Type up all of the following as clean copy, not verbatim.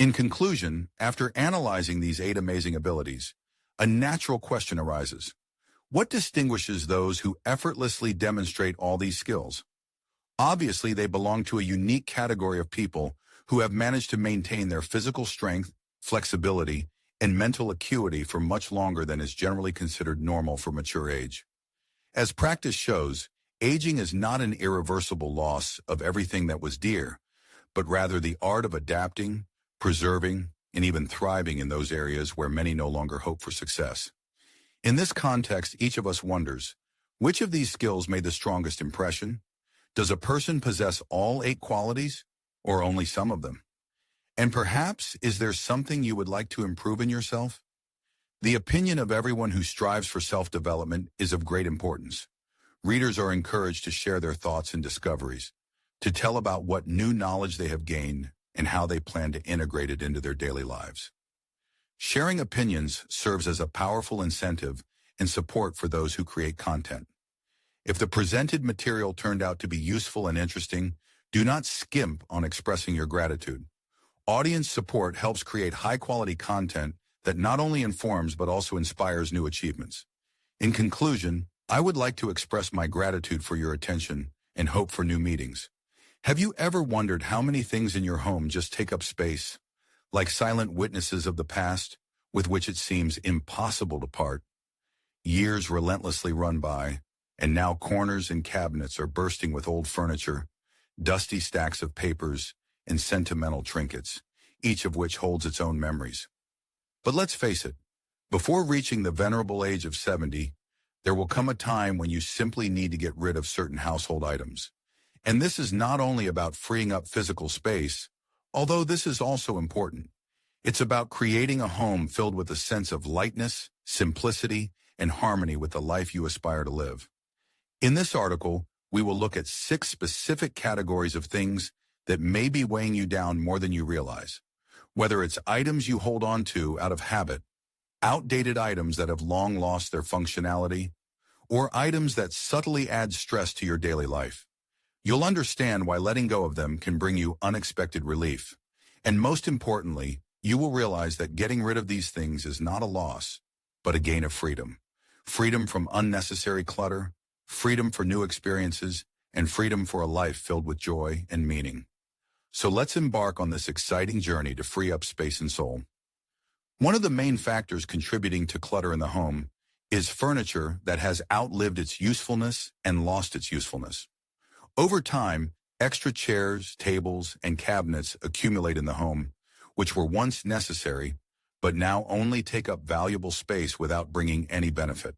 In conclusion, after analyzing these 8 amazing abilities, a natural question arises. What distinguishes those who effortlessly demonstrate all these skills? Obviously, they belong to a unique category of people who have managed to maintain their physical strength, flexibility, and mental acuity for much longer than is generally considered normal for mature age. As practice shows, aging is not an irreversible loss of everything that was dear, but rather the art of adapting, preserving, and even thriving in those areas where many no longer hope for success. In this context, each of us wonders, which of these skills made the strongest impression? Does a person possess all 8 qualities, or only some of them? And perhaps, is there something you would like to improve in yourself? The opinion of everyone who strives for self-development is of great importance. Readers are encouraged to share their thoughts and discoveries, to tell about what new knowledge they have gained and how they plan to integrate it into their daily lives. Sharing opinions serves as a powerful incentive and support for those who create content. If the presented material turned out to be useful and interesting, do not skimp on expressing your gratitude. Audience support helps create high-quality content that not only informs but also inspires new achievements. In conclusion, I would like to express my gratitude for your attention and hope for new meetings. Have you ever wondered how many things in your home just take up space, like silent witnesses of the past, with which it seems impossible to part? Years relentlessly run by, and now corners and cabinets are bursting with old furniture, dusty stacks of papers, and sentimental trinkets, each of which holds its own memories. But let's face it, before reaching the venerable age of 70, there will come a time when you simply need to get rid of certain household items. And this is not only about freeing up physical space, although this is also important. It's about creating a home filled with a sense of lightness, simplicity, and harmony with the life you aspire to live. In this article, we will look at 6 specific categories of things that may be weighing you down more than you realize. Whether it's items you hold on to out of habit, outdated items that have long lost their functionality, or items that subtly add stress to your daily life. You'll understand why letting go of them can bring you unexpected relief. And most importantly, you will realize that getting rid of these things is not a loss, but a gain of freedom. Freedom from unnecessary clutter, freedom for new experiences, and freedom for a life filled with joy and meaning. So let's embark on this exciting journey to free up space and soul. One of the main factors contributing to clutter in the home is furniture that has outlived its usefulness and lost its usefulness. Over time, extra chairs, tables, and cabinets accumulate in the home, which were once necessary, but now only take up valuable space without bringing any benefit.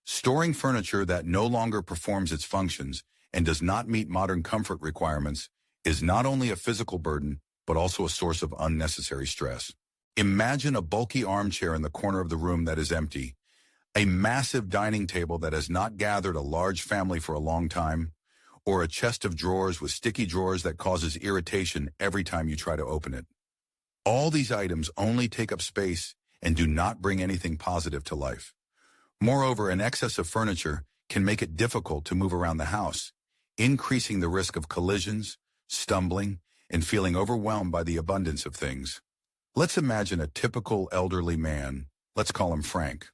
Storing furniture that no longer performs its functions and does not meet modern comfort requirements is not only a physical burden, but also a source of unnecessary stress. Imagine a bulky armchair in the corner of the room that is empty, a massive dining table that has not gathered a large family for a long time, or a chest of drawers with sticky drawers that causes irritation every time you try to open it. All these items only take up space and do not bring anything positive to life. Moreover, an excess of furniture can make it difficult to move around the house, increasing the risk of collisions, stumbling, and feeling overwhelmed by the abundance of things. Let's imagine a typical elderly man. Let's call him Frank.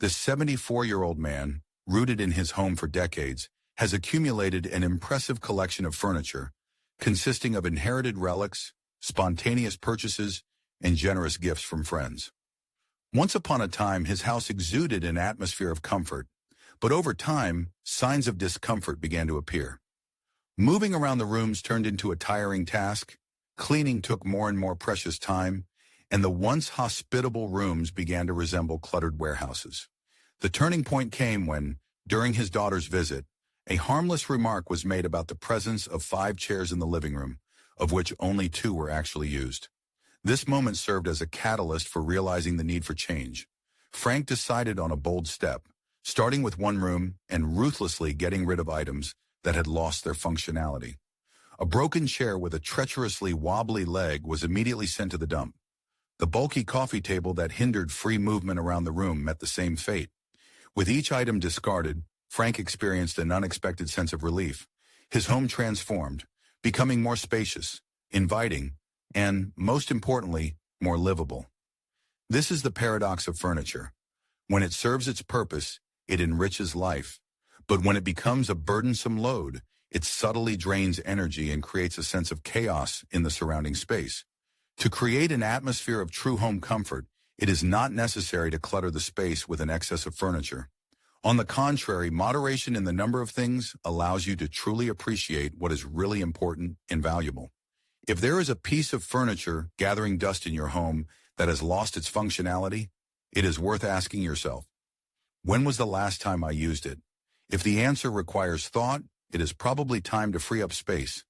This 74-year-old man, rooted in his home for decades, has accumulated an impressive collection of furniture, consisting of inherited relics, spontaneous purchases, and generous gifts from friends. Once upon a time, his house exuded an atmosphere of comfort, but over time, signs of discomfort began to appear. Moving around the rooms turned into a tiring task, cleaning took more and more precious time, and the once hospitable rooms began to resemble cluttered warehouses. The turning point came when, during his daughter's visit, a harmless remark was made about the presence of 5 chairs in the living room, of which only 2 were actually used. This moment served as a catalyst for realizing the need for change. Frank decided on a bold step, starting with one room and ruthlessly getting rid of items that had lost their functionality. A broken chair with a treacherously wobbly leg was immediately sent to the dump. The bulky coffee table that hindered free movement around the room met the same fate. With each item discarded, Frank experienced an unexpected sense of relief. His home transformed, becoming more spacious, inviting, and, most importantly, more livable. This is the paradox of furniture. When it serves its purpose, it enriches life. But when it becomes a burdensome load, it subtly drains energy and creates a sense of chaos in the surrounding space. To create an atmosphere of true home comfort, it is not necessary to clutter the space with an excess of furniture. On the contrary, moderation in the number of things allows you to truly appreciate what is really important and valuable. If there is a piece of furniture gathering dust in your home that has lost its functionality, it is worth asking yourself, when was the last time I used it? If the answer requires thought, it is probably time to free up space.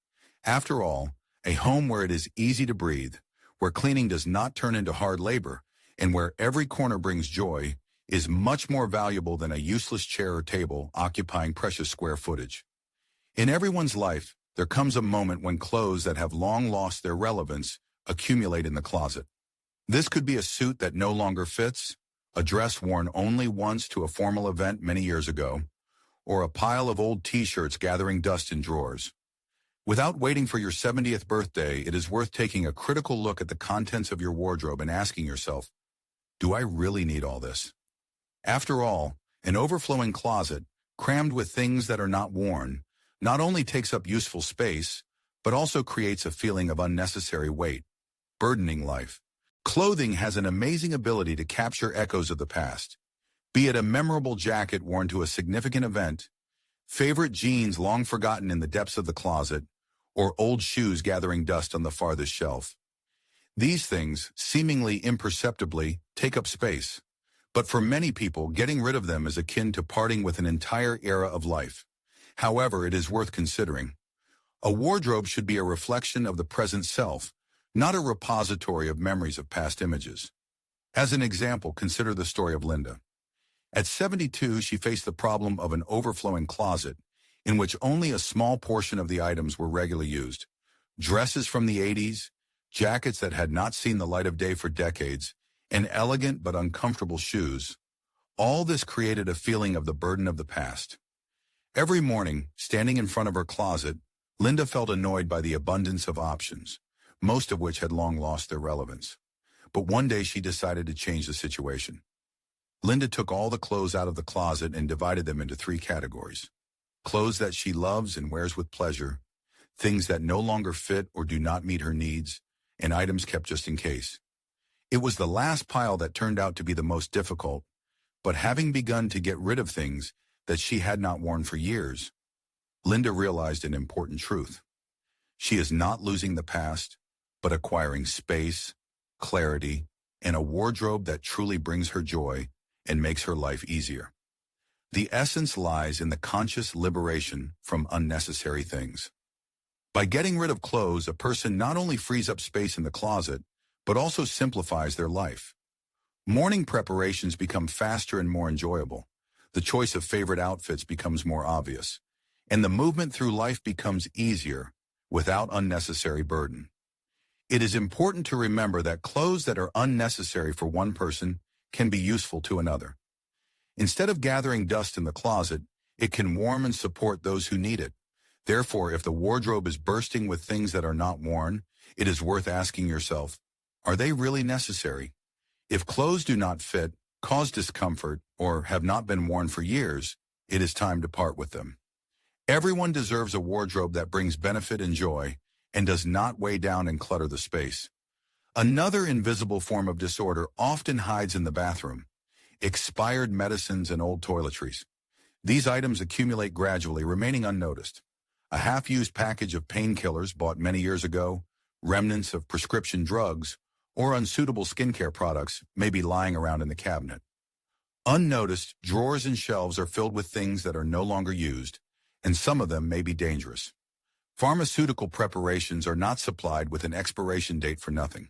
After all, a home where it is easy to breathe, where cleaning does not turn into hard labor, and where every corner brings joy, is much more valuable than a useless chair or table occupying precious square footage. In everyone's life, there comes a moment when clothes that have long lost their relevance accumulate in the closet. This could be a suit that no longer fits, a dress worn only once to a formal event many years ago, or a pile of old t-shirts gathering dust in drawers. Without waiting for your 70th birthday, it is worth taking a critical look at the contents of your wardrobe and asking yourself, do I really need all this? After all, an overflowing closet, crammed with things that are not worn, not only takes up useful space, but also creates a feeling of unnecessary weight, burdening life. Clothing has an amazing ability to capture echoes of the past. Be it a memorable jacket worn to a significant event, favorite jeans long forgotten in the depths of the closet, or old shoes gathering dust on the farthest shelf. These things, seemingly imperceptibly, take up space. But for many people, getting rid of them is akin to parting with an entire era of life. However, it is worth considering. A wardrobe should be a reflection of the present self, not a repository of memories of past images. As an example, consider the story of Linda. At 72, she faced the problem of an overflowing closet in which only a small portion of the items were regularly used. Dresses from the 80s, jackets that had not seen the light of day for decades, and elegant but uncomfortable shoes. All this created a feeling of the burden of the past. Every morning, standing in front of her closet, Linda felt annoyed by the abundance of options, most of which had long lost their relevance. But one day she decided to change the situation. Linda took all the clothes out of the closet and divided them into 3 categories. Clothes that she loves and wears with pleasure, things that no longer fit or do not meet her needs, and items kept just in case. It was the last pile that turned out to be the most difficult, but having begun to get rid of things that she had not worn for years, Linda realized an important truth. She is not losing the past, but acquiring space, clarity, and a wardrobe that truly brings her joy and makes her life easier. The essence lies in the conscious liberation from unnecessary things. By getting rid of clothes, a person not only frees up space in the closet, but also simplifies their life. Morning preparations become faster and more enjoyable. The choice of favorite outfits becomes more obvious, and the movement through life becomes easier without unnecessary burden. It is important to remember that clothes that are unnecessary for one person can be useful to another. Instead of gathering dust in the closet, it can warm and support those who need it. Therefore, if the wardrobe is bursting with things that are not worn, it is worth asking yourself, are they really necessary? If clothes do not fit, cause discomfort, or have not been worn for years, it is time to part with them. Everyone deserves a wardrobe that brings benefit and joy and does not weigh down and clutter the space. Another invisible form of disorder often hides in the bathroom: expired medicines and old toiletries. These items accumulate gradually, remaining unnoticed. A half-used package of painkillers bought many years ago, remnants of prescription drugs, or unsuitable skincare products may be lying around in the cabinet. Unnoticed, drawers and shelves are filled with things that are no longer used, and some of them may be dangerous. Pharmaceutical preparations are not supplied with an expiration date for nothing.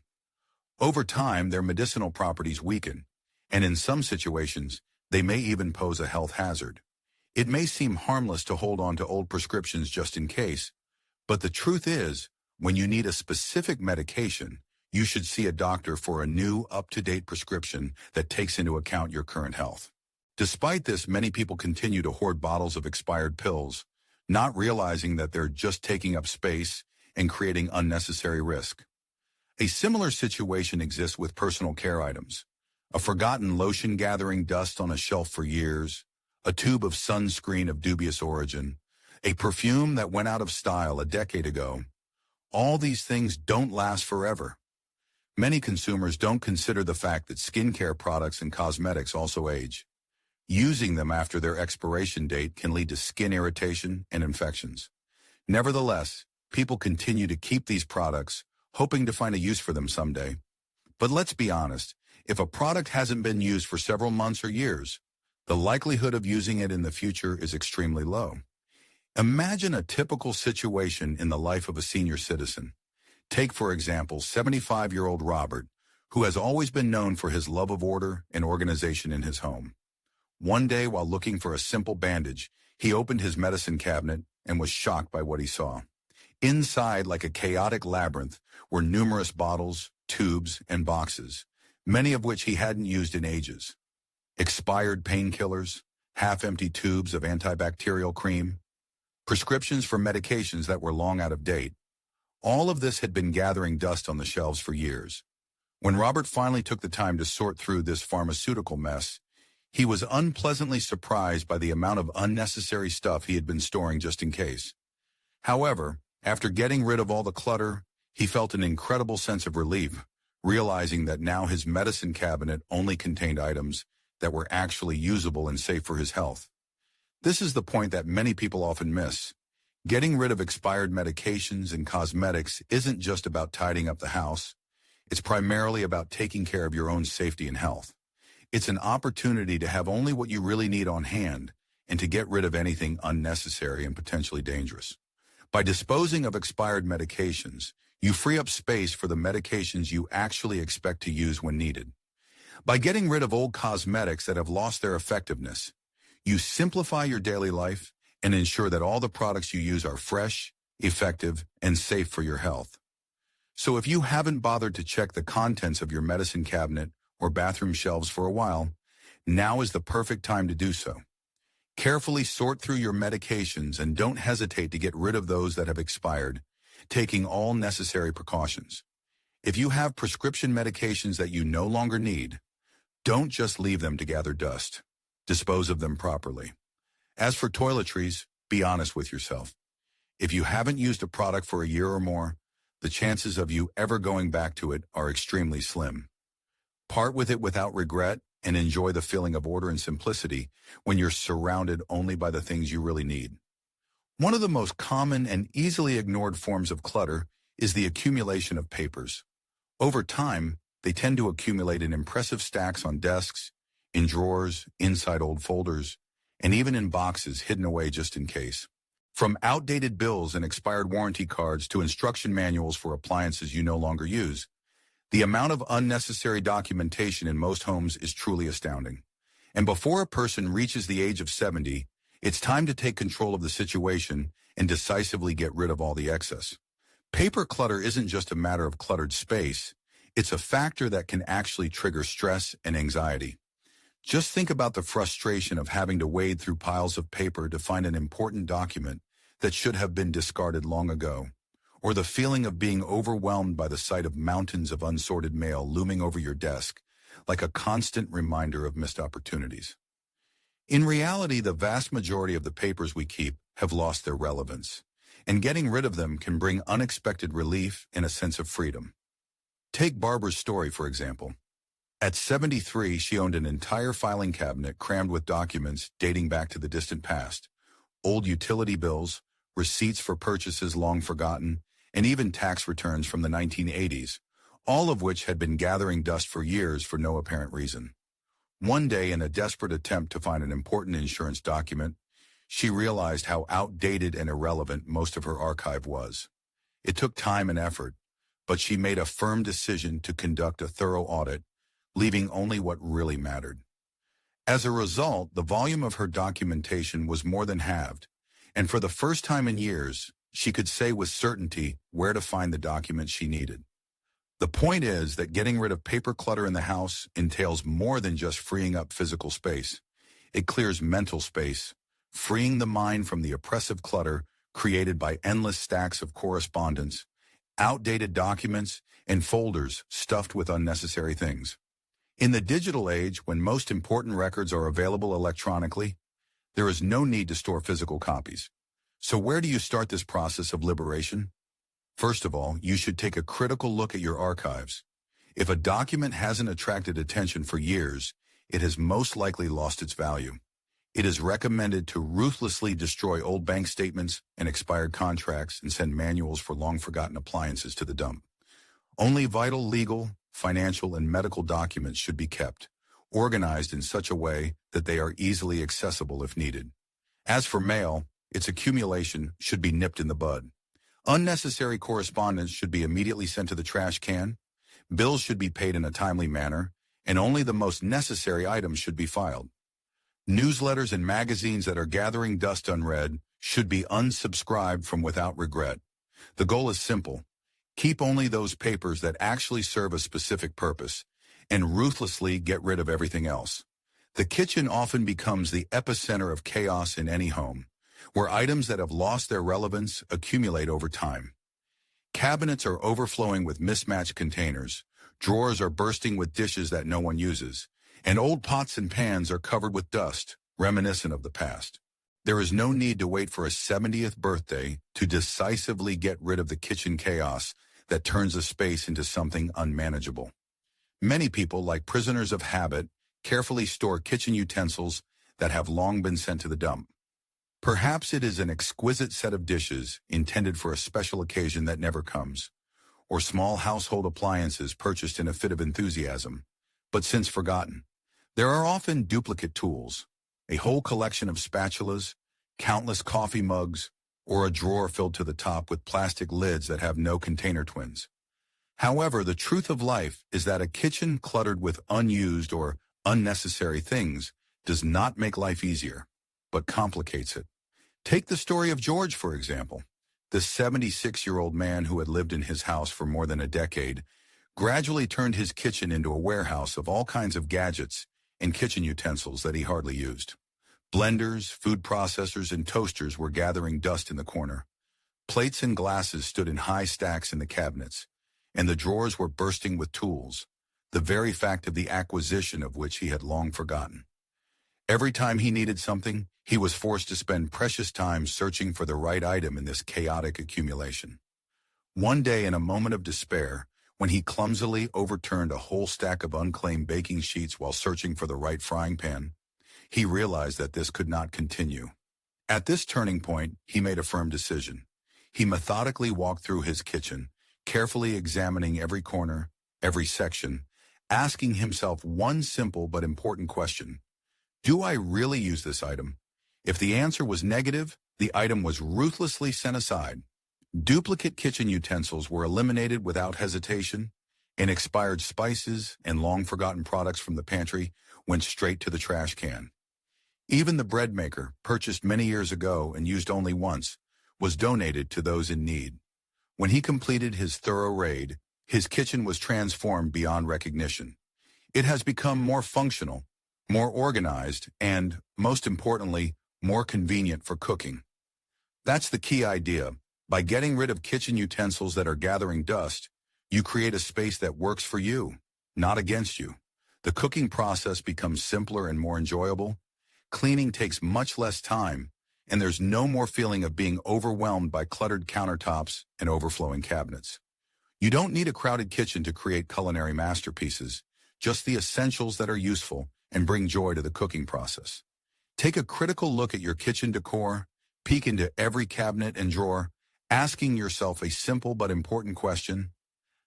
Over time, their medicinal properties weaken, and in some situations, they may even pose a health hazard. It may seem harmless to hold on to old prescriptions just in case, but the truth is, when you need a specific medication, you should see a doctor for a new, up-to-date prescription that takes into account your current health. Despite this, many people continue to hoard bottles of expired pills, not realizing that they're just taking up space and creating unnecessary risk. A similar situation exists with personal care items. A forgotten lotion gathering dust on a shelf for years, a tube of sunscreen of dubious origin, a perfume that went out of style a decade ago. All these things don't last forever. Many consumers don't consider the fact that skincare products and cosmetics also age. Using them after their expiration date can lead to skin irritation and infections. Nevertheless, people continue to keep these products, hoping to find a use for them someday. But let's be honest, if a product hasn't been used for several months or years, the likelihood of using it in the future is extremely low. Imagine a typical situation in the life of a senior citizen. Take, for example, 75-year-old Robert, who has always been known for his love of order and organization in his home. One day, while looking for a simple bandage, he opened his medicine cabinet and was shocked by what he saw. Inside, like a chaotic labyrinth, were numerous bottles, tubes, and boxes, many of which he hadn't used in ages. Expired painkillers, half-empty tubes of antibacterial cream, prescriptions for medications that were long out of date. All of this had been gathering dust on the shelves for years. When Robert finally took the time to sort through this pharmaceutical mess, he was unpleasantly surprised by the amount of unnecessary stuff he had been storing just in case. However, after getting rid of all the clutter, he felt an incredible sense of relief, realizing that now his medicine cabinet only contained items that were actually usable and safe for his health. This is the point that many people often miss. Getting rid of expired medications and cosmetics isn't just about tidying up the house. It's primarily about taking care of your own safety and health. It's an opportunity to have only what you really need on hand and to get rid of anything unnecessary and potentially dangerous. By disposing of expired medications, you free up space for the medications you actually expect to use when needed. By getting rid of old cosmetics that have lost their effectiveness, you simplify your daily life and ensure that all the products you use are fresh, effective, and safe for your health. So if you haven't bothered to check the contents of your medicine cabinet or bathroom shelves for a while, now is the perfect time to do so. Carefully sort through your medications and don't hesitate to get rid of those that have expired, taking all necessary precautions. If you have prescription medications that you no longer need, don't just leave them to gather dust. Dispose of them properly. As for toiletries, be honest with yourself. If you haven't used a product for a year or more, the chances of you ever going back to it are extremely slim. Part with it without regret and enjoy the feeling of order and simplicity when you're surrounded only by the things you really need. One of the most common and easily ignored forms of clutter is the accumulation of papers. Over time, they tend to accumulate in impressive stacks on desks, in drawers, inside old folders, and even in boxes hidden away just in case. From outdated bills and expired warranty cards to instruction manuals for appliances you no longer use, the amount of unnecessary documentation in most homes is truly astounding. And before a person reaches the age of 70, it's time to take control of the situation and decisively get rid of all the excess. Paper clutter isn't just a matter of cluttered space, it's a factor that can actually trigger stress and anxiety. Just think about the frustration of having to wade through piles of paper to find an important document that should have been discarded long ago, or the feeling of being overwhelmed by the sight of mountains of unsorted mail looming over your desk, like a constant reminder of missed opportunities. In reality, the vast majority of the papers we keep have lost their relevance, and getting rid of them can bring unexpected relief and a sense of freedom. Take Barbara's story, for example. At 73, she owned an entire filing cabinet crammed with documents dating back to the distant past, old utility bills, receipts for purchases long forgotten, and even tax returns from the 1980s, all of which had been gathering dust for years for no apparent reason. One day, in a desperate attempt to find an important insurance document, she realized how outdated and irrelevant most of her archive was. It took time and effort, but she made a firm decision to conduct a thorough audit, leaving only what really mattered. As a result, the volume of her documentation was more than halved, and for the first time in years, she could say with certainty where to find the documents she needed. The point is that getting rid of paper clutter in the house entails more than just freeing up physical space. It clears mental space, freeing the mind from the oppressive clutter created by endless stacks of correspondence outdated documents, and folders stuffed with unnecessary things. In the digital age, when most important records are available electronically, there is no need to store physical copies. So where do you start this process of liberation? First of all, you should take a critical look at your archives. If a document hasn't attracted attention for years, it has most likely lost its value. It is recommended to ruthlessly destroy old bank statements and expired contracts and send manuals for long-forgotten appliances to the dump. Only vital legal, financial, and medical documents should be kept, organized in such a way that they are easily accessible if needed. As for mail, its accumulation should be nipped in the bud. Unnecessary correspondence should be immediately sent to the trash can, bills should be paid in a timely manner, and only the most necessary items should be filed. Newsletters and magazines that are gathering dust unread should be unsubscribed from without regret. The goal is simple. Keep only those papers that actually serve a specific purpose, and ruthlessly get rid of everything else. The kitchen often becomes the epicenter of chaos in any home, where items that have lost their relevance accumulate over time. Cabinets are overflowing with mismatched containers, drawers are bursting with dishes that no one uses, and old pots and pans are covered with dust, reminiscent of the past. There is no need to wait for a 70th birthday to decisively get rid of the kitchen chaos that turns a space into something unmanageable. Many people, like prisoners of habit, carefully store kitchen utensils that have long been sent to the dump. Perhaps it is an exquisite set of dishes intended for a special occasion that never comes, or small household appliances purchased in a fit of enthusiasm, but since forgotten. There are often duplicate tools, a whole collection of spatulas, countless coffee mugs, or a drawer filled to the top with plastic lids that have no container twins. However, the truth of life is that a kitchen cluttered with unused or unnecessary things does not make life easier, but complicates it. Take the story of George, for example. This 76-year-old man who had lived in his house for more than a decade gradually turned his kitchen into a warehouse of all kinds of gadgets and kitchen utensils that he hardly used. Blenders, food processors, and toasters were gathering dust in the corner. Plates and glasses stood in high stacks in the cabinets, and the drawers were bursting with tools, the very fact of the acquisition of which he had long forgotten. Every time he needed something, he was forced to spend precious time searching for the right item in this chaotic accumulation. One day, in a moment of despair, when he clumsily overturned a whole stack of unclaimed baking sheets while searching for the right frying pan, he realized that this could not continue. At this turning point, he made a firm decision. He methodically walked through his kitchen, carefully examining every corner, every section, asking himself one simple but important question. Do I really use this item? If the answer was negative, the item was ruthlessly sent aside. Duplicate kitchen utensils were eliminated without hesitation, and expired spices and long-forgotten products from the pantry went straight to the trash can. Even the bread maker, purchased many years ago and used only once, was donated to those in need. When he completed his thorough raid, his kitchen was transformed beyond recognition. It has become more functional, more organized, and, most importantly, more convenient for cooking. That's the key idea. By getting rid of kitchen utensils that are gathering dust, you create a space that works for you, not against you. The cooking process becomes simpler and more enjoyable. Cleaning takes much less time, and there's no more feeling of being overwhelmed by cluttered countertops and overflowing cabinets. You don't need a crowded kitchen to create culinary masterpieces, just the essentials that are useful and bring joy to the cooking process. Take a critical look at your kitchen decor, peek into every cabinet and drawer, asking yourself a simple but important question: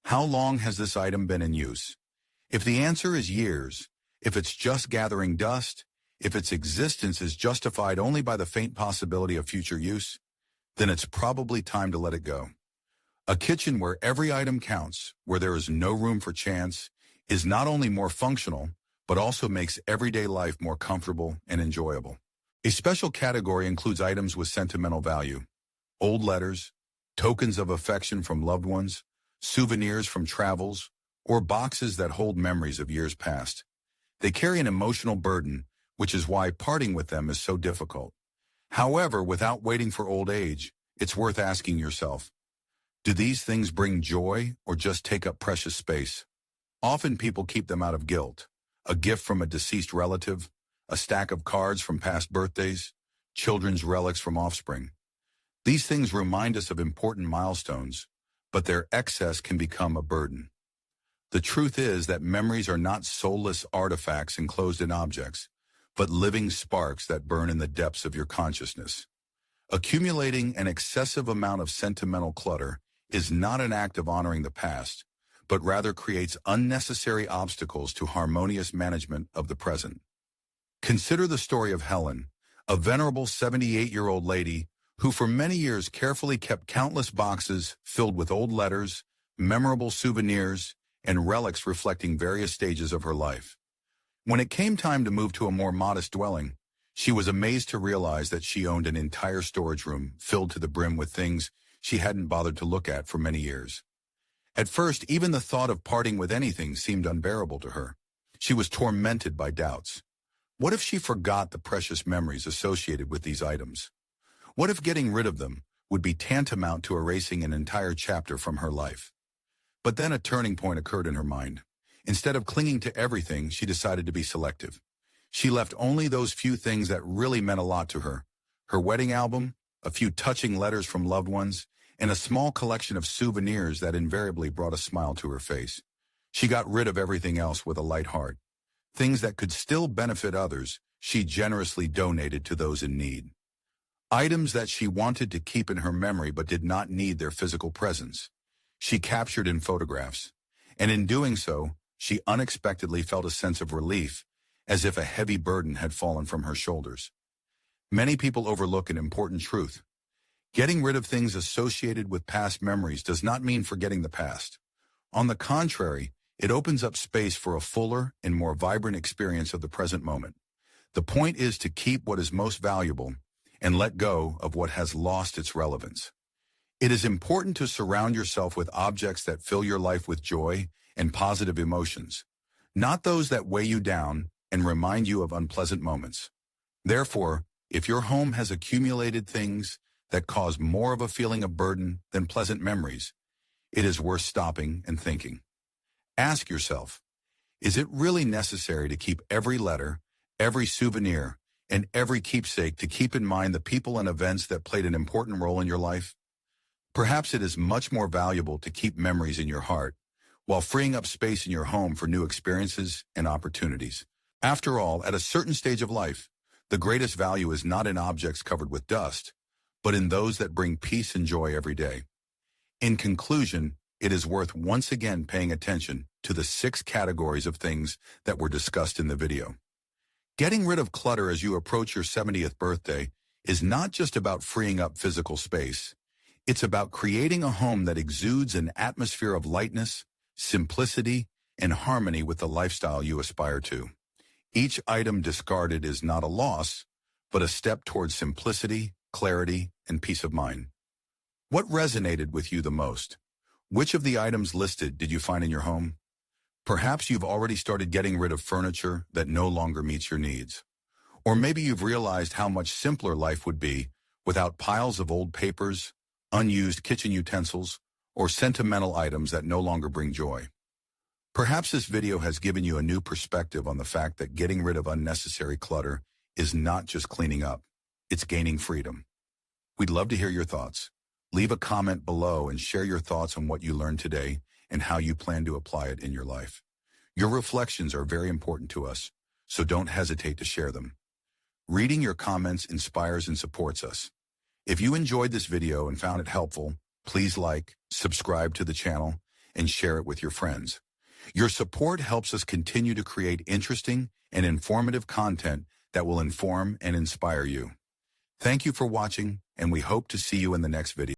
how long has this item been in use? If the answer is years, if it's just gathering dust, if its existence is justified only by the faint possibility of future use, then it's probably time to let it go. A kitchen where every item counts, where there is no room for chance, is not only more functional, but also makes everyday life more comfortable and enjoyable. A special category includes items with sentimental value: old letters, tokens of affection from loved ones, souvenirs from travels, or boxes that hold memories of years past. They carry an emotional burden, which is why parting with them is so difficult. However, without waiting for old age, it's worth asking yourself, Do these things bring joy or just take up precious space? Often people keep them out of guilt. A gift from a deceased relative, a stack of cards from past birthdays, children's relics from offspring. These things remind us of important milestones, but their excess can become a burden. The truth is that memories are not soulless artifacts enclosed in objects, but living sparks that burn in the depths of your consciousness. Accumulating an excessive amount of sentimental clutter is not an act of honoring the past, but rather creates unnecessary obstacles to harmonious management of the present. Consider the story of Helen, a venerable 78-year-old lady who for many years carefully kept countless boxes filled with old letters, memorable souvenirs, and relics reflecting various stages of her life. When it came time to move to a more modest dwelling, she was amazed to realize that she owned an entire storage room filled to the brim with things she hadn't bothered to look at for many years. At first, even the thought of parting with anything seemed unbearable to her. She was tormented by doubts. What if she forgot the precious memories associated with these items? What if getting rid of them would be tantamount to erasing an entire chapter from her life? But then a turning point occurred in her mind. Instead of clinging to everything, she decided to be selective. She left only those few things that really meant a lot to her: her wedding album, a few touching letters from loved ones, and a small collection of souvenirs that invariably brought a smile to her face. She got rid of everything else with a light heart. Things that could still benefit others, she generously donated to those in need. Items that she wanted to keep in her memory but did not need their physical presence, she captured in photographs. And in doing so, she unexpectedly felt a sense of relief, as if a heavy burden had fallen from her shoulders. Many people overlook an important truth. Getting rid of things associated with past memories does not mean forgetting the past. On the contrary, it opens up space for a fuller and more vibrant experience of the present moment. The point is to keep what is most valuable and let go of what has lost its relevance. It is important to surround yourself with objects that fill your life with joy and positive emotions, not those that weigh you down and remind you of unpleasant moments. Therefore, if your home has accumulated things that cause more of a feeling of burden than pleasant memories, it is worth stopping and thinking. Ask yourself, is it really necessary to keep every letter, every souvenir, and every keepsake to keep in mind the people and events that played an important role in your life? Perhaps it is much more valuable to keep memories in your heart, while freeing up space in your home for new experiences and opportunities. After all, at a certain stage of life, the greatest value is not in objects covered with dust, but in those that bring peace and joy every day. In conclusion, it is worth once again paying attention to the 6 categories of things that were discussed in the video. Getting rid of clutter as you approach your 70th birthday is not just about freeing up physical space. It's about creating a home that exudes an atmosphere of lightness, simplicity, and harmony with the lifestyle you aspire to. Each item discarded is not a loss, but a step towards simplicity, clarity, and peace of mind. What resonated with you the most? Which of the items listed did you find in your home? Perhaps you've already started getting rid of furniture that no longer meets your needs. Or maybe you've realized how much simpler life would be without piles of old papers, unused kitchen utensils, or sentimental items that no longer bring joy. Perhaps this video has given you a new perspective on the fact that getting rid of unnecessary clutter is not just cleaning up, it's gaining freedom. We'd love to hear your thoughts. Leave a comment below and share your thoughts on what you learned today and how you plan to apply it in your life. Your reflections are very important to us, so don't hesitate to share them. Reading your comments inspires and supports us. If you enjoyed this video and found it helpful, please like, subscribe to the channel, and share it with your friends. Your support helps us continue to create interesting and informative content that will inform and inspire you. Thank you for watching, and we hope to see you in the next video.